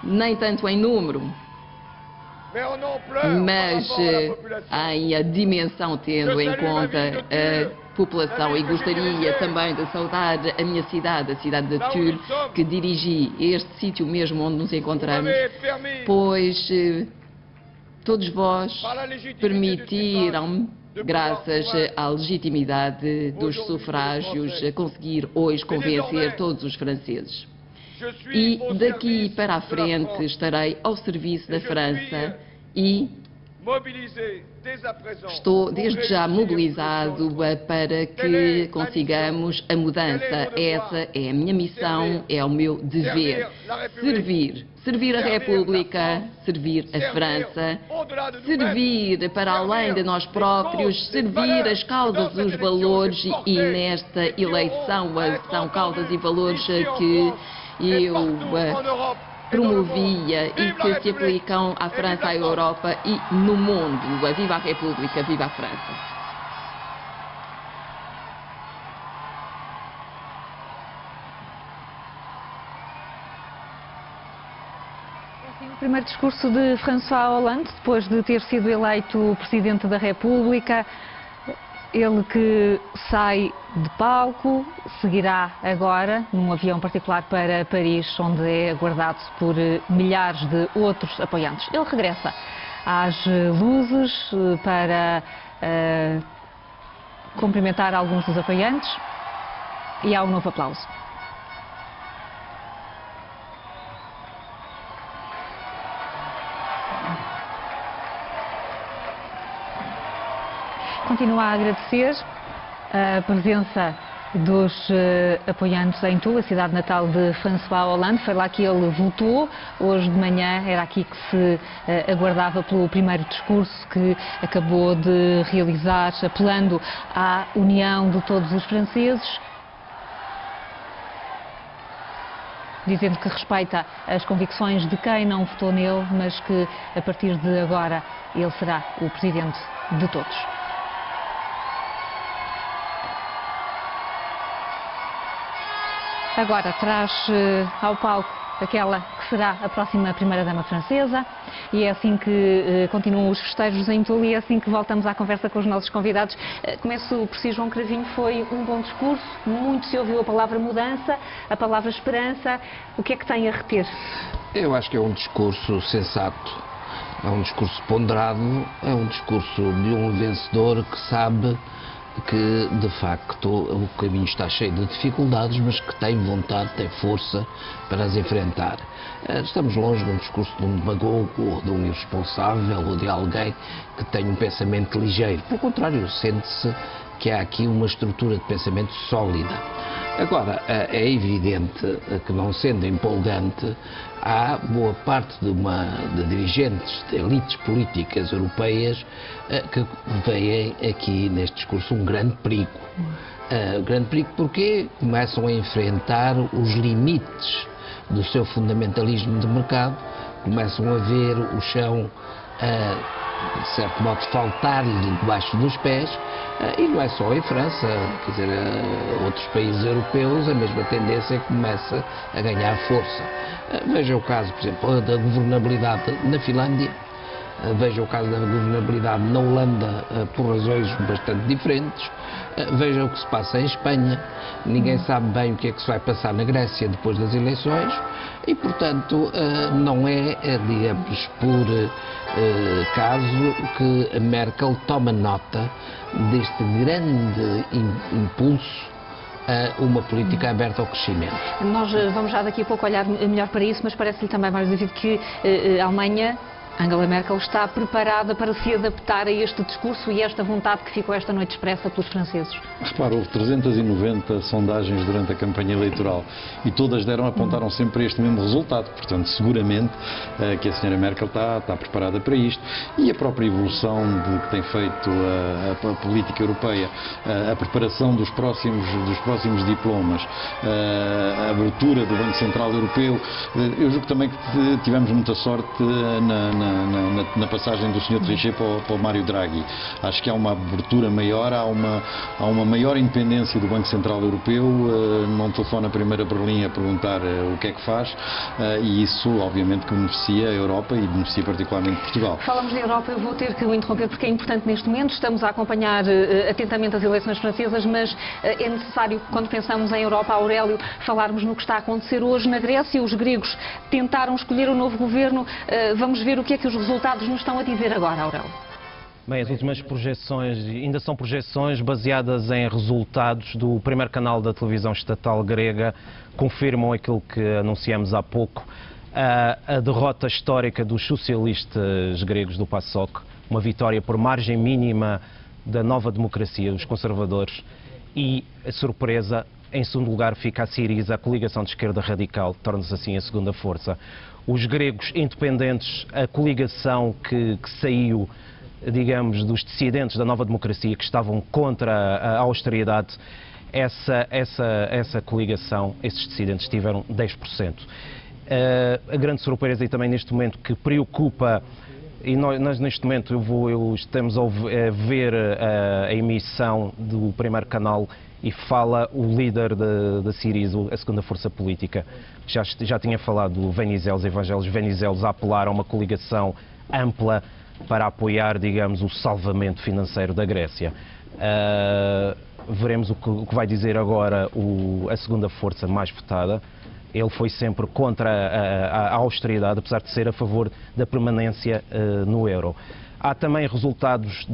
nem tanto em número, mas em dimensão, tendo em conta a população. E gostaria também de saudar a minha cidade, a cidade de Tulle, que dirigi, este sítio mesmo onde nos encontramos, pois todos vós permitiram-me, graças à legitimidade dos sufrágios, conseguir hoje convencer todos os franceses. E daqui para a frente estarei ao serviço da França e Estou desde já mobilizado para que consigamos a mudança. Essa é a minha missão, é o meu dever. Servir a República, servir a França, servir para além de nós próprios, servir as causas e os valores, e nesta eleição são causas e valores que eu promovia e que se aplicam à França, à Europa e no mundo. Viva a República, viva a França. O primeiro discurso de François Hollande, depois de ter sido eleito Presidente da República. Ele que sai de palco, seguirá agora num avião particular para Paris, onde é aguardado por milhares de outros apoiantes. Ele regressa às luzes para cumprimentar alguns dos apoiantes e há um novo aplauso. Continua a agradecer a presença dos apoiantes em Toul, a cidade natal de François Hollande. Foi lá que ele votou. Hoje de manhã era aqui que se aguardava pelo primeiro discurso que acabou de realizar, apelando à união de todos os franceses, dizendo que respeita as convicções de quem não votou nele, mas que a partir de agora ele será o presidente de todos. Agora traz ao palco aquela que será a próxima primeira-dama francesa, e é assim que continuam os festejos em Toul e é assim que voltamos à conversa com os nossos convidados. Começo por si, João Cravinho. Foi um bom discurso, muito se ouviu a palavra mudança, a palavra esperança. O que é que tem a reter? Eu acho que é um discurso sensato, é um discurso ponderado, é um discurso de um vencedor que sabe que, de facto, o caminho está cheio de dificuldades, mas que tem vontade, tem força para as enfrentar. Estamos longe de um discurso de um demagogo, ou de um irresponsável, ou de alguém que tem um pensamento ligeiro. Pelo contrário, sente-se que há aqui uma estrutura de pensamento sólida. Agora, é evidente que, não sendo empolgante, há boa parte de dirigentes, de elites políticas europeias que veem aqui neste discurso um grande perigo. Grande perigo porque começam a enfrentar os limites do seu fundamentalismo de mercado, começam a ver o chão, de certo modo, faltar-lhe debaixo dos pés, e não é só em França, quer dizer, outros países europeus, a mesma tendência começa a ganhar força. Veja o caso, por exemplo, da governabilidade na Finlândia, veja o caso da governabilidade na Holanda, por razões bastante diferentes, veja o que se passa em Espanha, ninguém sabe bem o que é que se vai passar na Grécia depois das eleições, e, portanto, não é, digamos, por caso que a Merkel toma nota deste grande impulso a uma política aberta ao crescimento. Nós vamos já daqui a pouco olhar melhor para isso, mas parece-lhe também mais devido que a Alemanha, Angela Merkel, está preparada para se adaptar a este discurso e esta vontade que ficou esta noite expressa pelos franceses? Repara, houve 390 sondagens durante a campanha eleitoral e todas apontaram sempre para este mesmo resultado. Portanto, seguramente que a senhora Merkel está preparada para isto, e a própria evolução que tem feito a política europeia, a preparação dos próximos diplomas, a abertura do Banco Central Europeu. Eu julgo também que tivemos muita sorte na passagem do Sr. Trichet para o Mário Draghi. Acho que há uma abertura maior, há uma maior independência do Banco Central Europeu, não telefona primeiro a Berlim a perguntar o que é que faz, e isso obviamente que beneficia a Europa e beneficia particularmente Portugal. Falamos da Europa, eu vou ter que o interromper porque é importante neste momento, estamos a acompanhar atentamente as eleições francesas, mas é necessário, quando pensamos em Europa, Aurélio, falarmos no que está a acontecer hoje na Grécia. Os gregos tentaram escolher o novo governo, vamos ver o que é que os resultados nos estão a dizer agora, Aurélio. Bem, as últimas projeções ainda são projeções baseadas em resultados do primeiro canal da televisão estatal grega, confirmam aquilo que anunciamos há pouco, a derrota histórica dos socialistas gregos do PASOK uma vitória por margem mínima da Nova Democracia, dos conservadores, e a surpresa, em segundo lugar, fica a Syriza, a coligação de esquerda radical, torna-se assim a segunda força. Os gregos independentes, a coligação que saiu, digamos, dos dissidentes da Nova Democracia, que estavam contra a austeridade, essa coligação, esses dissidentes tiveram 10%. A grande surpresa, e também neste momento, que preocupa, e nós neste momento estamos a ver a emissão do primeiro canal, e fala o líder da Syriza, a segunda força política. Já tinha falado Venizelos, Evangelos Venizelos, a apelar a uma coligação ampla para apoiar, digamos, o salvamento financeiro da Grécia. Veremos o que vai dizer agora a segunda força mais votada. Ele foi sempre contra a austeridade, apesar de ser a favor da permanência no euro. Há também resultados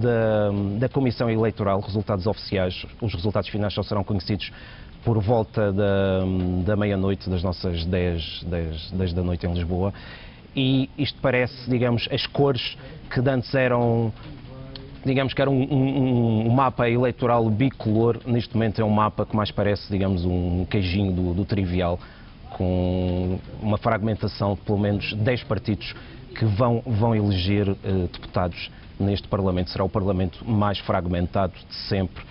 da Comissão Eleitoral, resultados oficiais. Os resultados finais só serão conhecidos por volta da meia-noite, das nossas 10 da noite em Lisboa. E isto parece, digamos, as cores que antes eram, digamos que era um mapa eleitoral bicolor, neste momento é um mapa que mais parece, digamos, um queijinho do trivial, com uma fragmentação de pelo menos 10 partidos que vão eleger deputados neste Parlamento. Será o Parlamento mais fragmentado de sempre,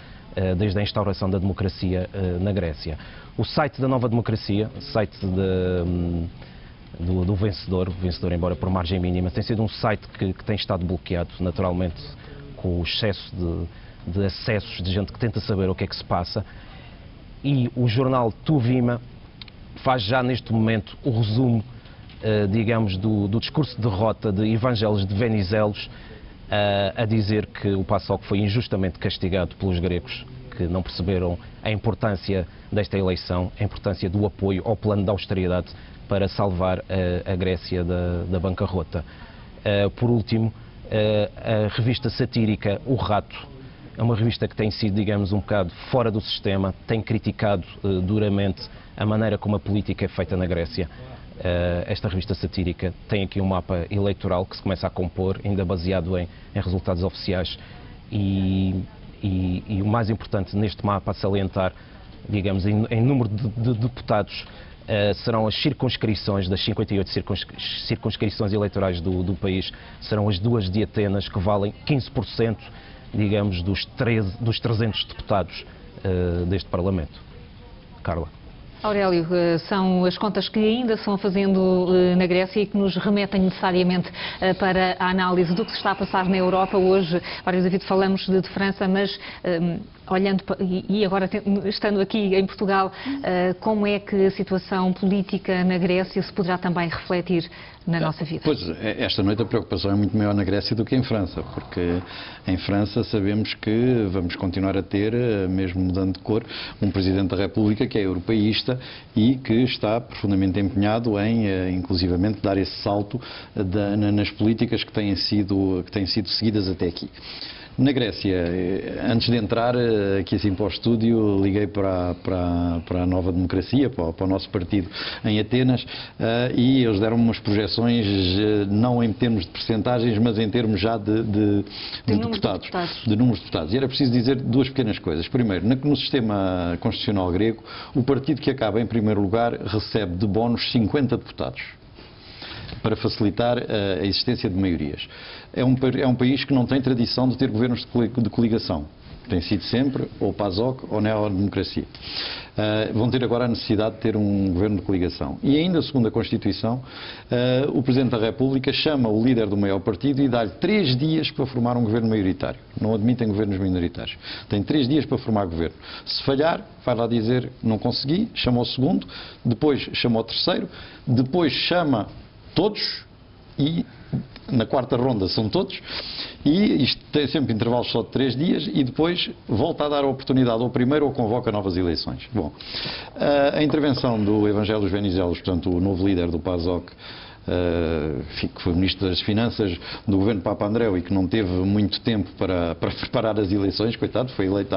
desde a instauração da democracia na Grécia. O site da Nova Democracia, o site do vencedor, embora por margem mínima, tem sido um site que tem estado bloqueado, naturalmente, com o excesso de acessos de gente que tenta saber o que é que se passa. E o jornal Tuvima faz já neste momento o resumo, digamos, do discurso de derrota de Evangelos de Venizelos, a dizer que o PASOK foi injustamente castigado pelos gregos, que não perceberam a importância desta eleição, a importância do apoio ao plano de austeridade para salvar a Grécia da bancarrota. Por último, a revista satírica O Rato é uma revista que tem sido, digamos, um bocado fora do sistema, tem criticado duramente a maneira como a política é feita na Grécia. Esta revista satírica tem aqui um mapa eleitoral que se começa a compor, ainda baseado em resultados oficiais, e o mais importante neste mapa a salientar, digamos, em número de deputados, serão as circunscrições, das 58 circunscrições eleitorais do país, serão as duas de Atenas, que valem 15%, digamos, dos 300 deputados deste Parlamento. Carla. Aurélio, são as contas que ainda se vão fazendo na Grécia e que nos remetem necessariamente para a análise do que se está a passar na Europa hoje. Várias vezes falamos de França, mas olhando e agora estando aqui em Portugal, como é que a situação política na Grécia se poderá também refletir na nossa vida? Pois, esta noite a preocupação é muito maior na Grécia do que em França, porque em França sabemos que vamos continuar a ter, mesmo mudando de cor, um Presidente da República que é europeísta e que está profundamente empenhado em, inclusivamente, dar esse salto nas políticas que têm sido seguidas até aqui. Na Grécia, antes de entrar aqui assim para o estúdio, liguei para a Nova Democracia, para o nosso partido em Atenas, e eles deram-me umas projeções, não em termos de percentagens, mas em termos já de deputados, de números de deputados. E era preciso dizer duas pequenas coisas. Primeiro, no sistema constitucional grego, o partido que acaba em primeiro lugar recebe de bónus 50 deputados, para facilitar a existência de maiorias. É um país que não tem tradição de ter governos de coligação. Tem sido sempre ou PASOK ou Neo-Democracia. Vão ter agora a necessidade de ter um governo de coligação. E ainda, segundo a Constituição, o Presidente da República chama o líder do maior partido e dá-lhe 3 dias para formar um governo maioritário. Não admitem governos minoritários. Tem 3 dias para formar governo. Se falhar, vai lá dizer não consegui, chama o segundo, depois chama o terceiro, depois chama todos, e na quarta ronda são todos, e isto tem sempre intervalos só de 3 dias, e depois volta a dar a oportunidade ao primeiro ou convoca novas eleições. Bom, a intervenção do Evangelos Venizelos, portanto o novo líder do PASOK, que foi Ministro das Finanças do governo Papa Andréu e que não teve muito tempo para preparar as eleições, coitado, foi eleito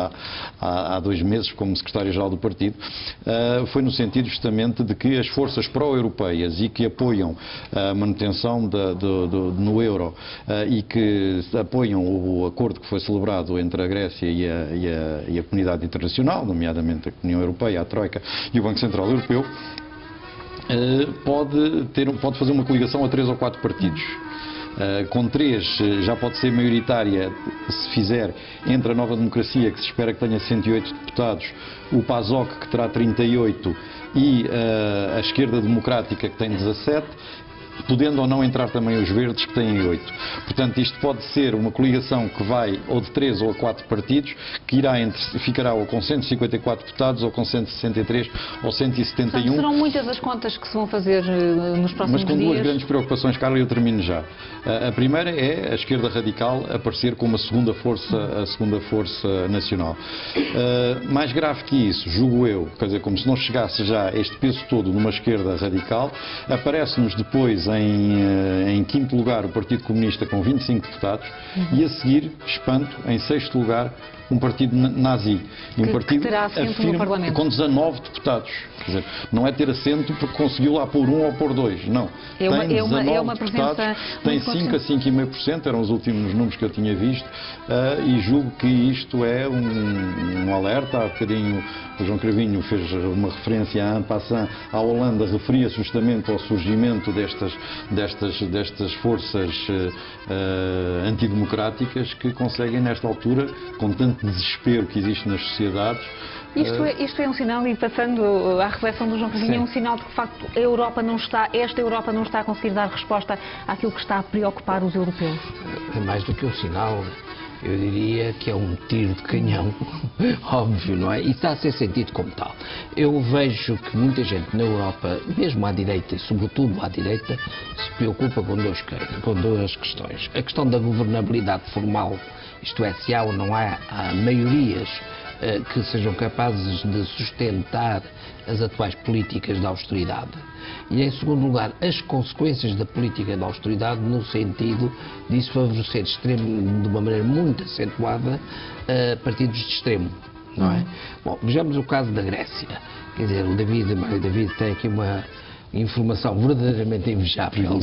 há 2 meses como secretário-geral do partido, foi no sentido justamente de que as forças pró-europeias e que apoiam a manutenção no euro e que apoiam o acordo que foi celebrado entre a Grécia e a comunidade internacional, nomeadamente a União Europeia, a Troika e o Banco Central Europeu, pode fazer uma coligação a 3 ou 4 partidos. Com 3 já pode ser maioritária se fizer entre a Nova Democracia, que se espera que tenha 108 deputados, o PASOK, que terá 38, e a Esquerda Democrática, que tem 17, podendo ou não entrar também os Verdes, que têm 8. Portanto, isto pode ser uma coligação que vai ou de 3 ou a 4 partidos, que ficará ou com 154 deputados, ou com 163 ou 171. Portanto, serão muitas as contas que se vão fazer nos próximos dias. Mas com 2 grandes preocupações, Carla, e eu termino já. A primeira é a esquerda radical aparecer como a segunda força nacional. Mais grave que isso, julgo eu, quer dizer, como se não chegasse já este peso todo numa esquerda radical, aparece-nos depois em 5º lugar o Partido Comunista com 25 deputados e a seguir, espanto, em 6º lugar um partido nazi e um partido que terá assento no Parlamento com 19 deputados. Quer dizer, não é ter assento porque conseguiu lá pôr 1 ou pôr 2, não. Tem 19 deputados, tem 5 a 5,5%, eram os últimos números que eu tinha visto, e julgo que isto é um alerta. Há bocadinho o João Cravinho fez uma referência en passant à Holanda, referia-se justamente ao surgimento destas forças antidemocráticas que conseguem, nesta altura, com tanto desespero que existe nas sociedades. Isto é um sinal, e passando à reflexão do João Cravinho, é um sinal de que, de facto, esta Europa não está a conseguir dar resposta àquilo que está a preocupar os europeus. É mais do que um sinal, eu diria que é um tiro de canhão, óbvio, não é? E está a ser sentido como tal. Eu vejo que muita gente na Europa, mesmo à direita e sobretudo à direita, se preocupa com duas questões. A questão da governabilidade formal, isto é, se há ou não há maiorias que sejam capazes de sustentar as atuais políticas de austeridade. E, em segundo lugar, as consequências da política de austeridade no sentido de isso favorecer de uma maneira muito acentuada partidos de extremo, não é? Bom, vejamos o caso da Grécia. Quer dizer, o Mário David tem aqui uma informação verdadeiramente invejável,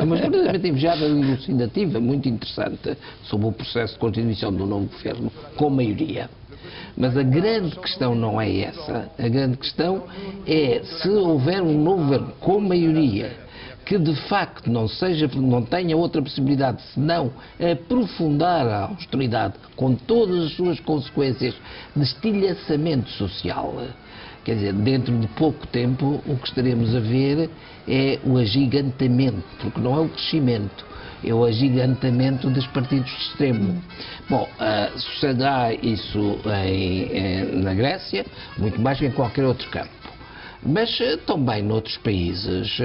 mas verdadeiramente invejável e elucidativa, muito interessante, sobre o processo de constituição do novo governo com maioria. Mas a grande questão não é essa. A grande questão é se houver um novo governo com maioria que de facto não tenha outra possibilidade senão aprofundar a austeridade com todas as suas consequências de estilhaçamento social. Quer dizer, dentro de pouco tempo o que estaremos a ver é o agigantamento, porque não é o crescimento, é o agigantamento dos partidos de extremo. Bom, sucederá isso na Grécia, muito mais que em qualquer outro campo. Mas também noutros países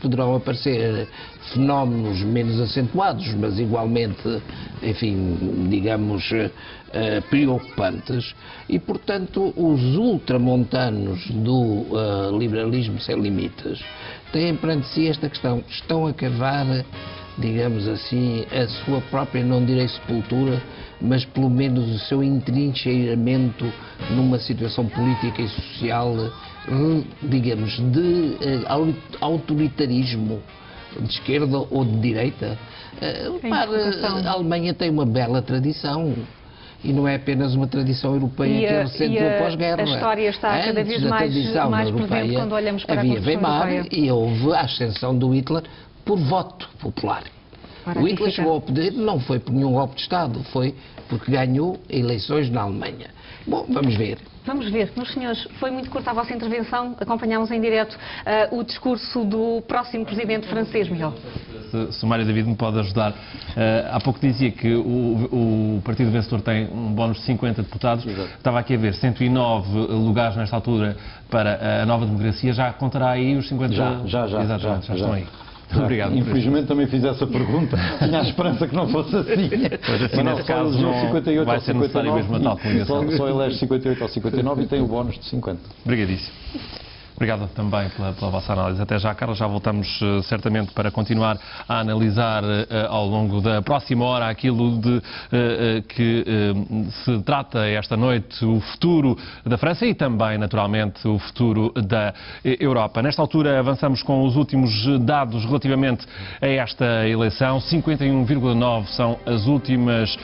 poderão aparecer fenómenos menos acentuados, mas igualmente, enfim, digamos, preocupantes. E, portanto, os ultramontanos do liberalismo sem limites têm perante si esta questão. Estão a cavar, digamos assim, a sua própria, não direi sepultura, mas pelo menos o seu entrincheiramento numa situação política e social, digamos, de autoritarismo de esquerda ou de direita. A Alemanha tem uma bela tradição. E não é apenas uma tradição europeia que é recente do pós-guerra. A história está cada vez mais presente quando olhamos para a Constituição Europeia. E houve a ascensão do Hitler por voto popular. O Hitler chegou ao poder não foi por nenhum golpe de Estado, foi porque ganhou eleições na Alemanha. Bom, vamos ver. Vamos ver. Meus senhores, foi muito curta a vossa intervenção. Acompanhámos em direto o discurso do próximo presidente francês, Miguel. Se o Mário David me pode ajudar. Há pouco dizia que o Partido Vencedor tem um bónus de 50 deputados. Exato. Estava aqui a ver 109 lugares nesta altura para a Nova Democracia. Já contará aí os 50? Já estão aí. Obrigado. Infelizmente também fiz essa pergunta. Tinha a esperança que não fosse assim. Pois assim, nesse caso, não vai ser necessário mesmo a tal coligação. Só elege 58 ou 59 e tem o bónus de 50. Obrigadíssimo. Obrigado também pela vossa análise. Até já, Carla. Já voltamos certamente para continuar a analisar ao longo da próxima hora aquilo de que se trata esta noite, o futuro da França e também, naturalmente, o futuro da Europa. Nesta altura, avançamos com os últimos dados relativamente a esta eleição. 51,9 são as últimas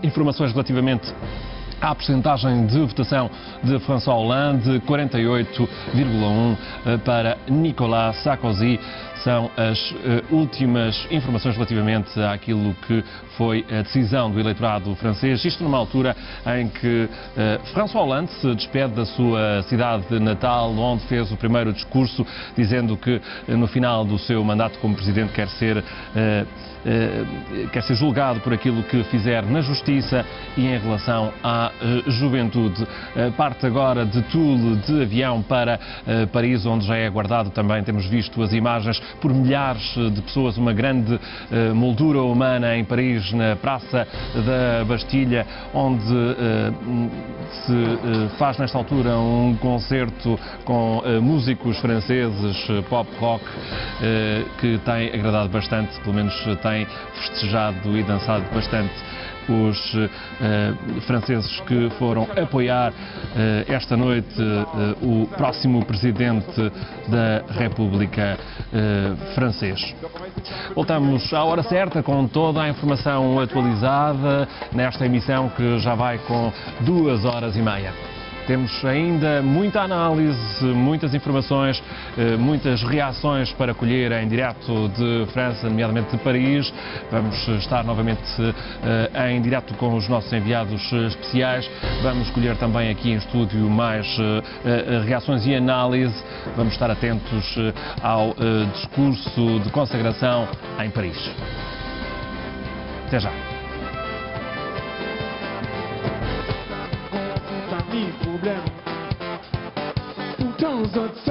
informações relativamente à percentagem de votação de François Hollande, 48,1 para Nicolas Sarkozy. São as últimas informações relativamente àquilo que foi a decisão do eleitorado francês. Isto numa altura em que François Hollande se despede da sua cidade natal, onde fez o primeiro discurso, dizendo que no final do seu mandato como presidente quer ser julgado por aquilo que fizer na justiça e em relação à juventude. Parte agora de Toul de avião para Paris, onde já é aguardado também, temos visto as imagens, por milhares de pessoas, uma grande moldura humana em Paris, na Praça da Bastilha, onde se faz nesta altura um concerto com músicos franceses, pop-rock, que tem agradado bastante, pelo menos tem festejado e dançado bastante os franceses que foram apoiar esta noite o próximo presidente da República francês. Voltamos à hora certa com toda a informação atualizada nesta emissão que já vai com 2h30. Temos ainda muita análise, muitas informações, muitas reações para colher em direto de França, nomeadamente de Paris. Vamos estar novamente em direto com os nossos enviados especiais. Vamos colher também aqui em estúdio mais reações e análise. Vamos estar atentos ao discurso de consagração em Paris. Até já. Problème. Pourtant, autres